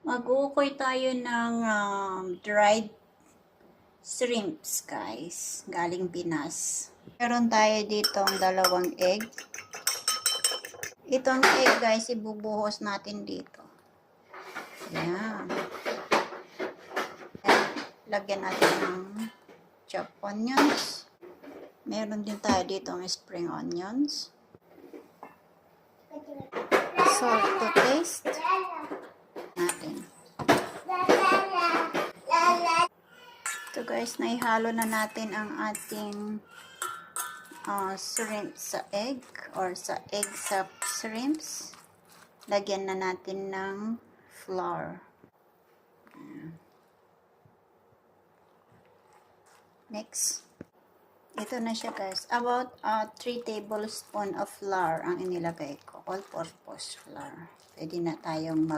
Mag-uukoy tayo ng dried shrimps, guys. Galing Pinas. Meron tayo dito ang dalawang egg. Itong egg, guys, ibubuhos natin dito. Ayan. Lagyan natin ng chopped onions. Meron din tayo dito ang spring onions. Salt to taste. Natin. Ito guys, naihalo na natin ang ating shrimp sa egg or sa egg sa shrimps. Lagyan na natin ng flour. Next. Ito na siya guys. About 3 tablespoon of flour ang inilagay ko. All-purpose flour. Pwede na tayong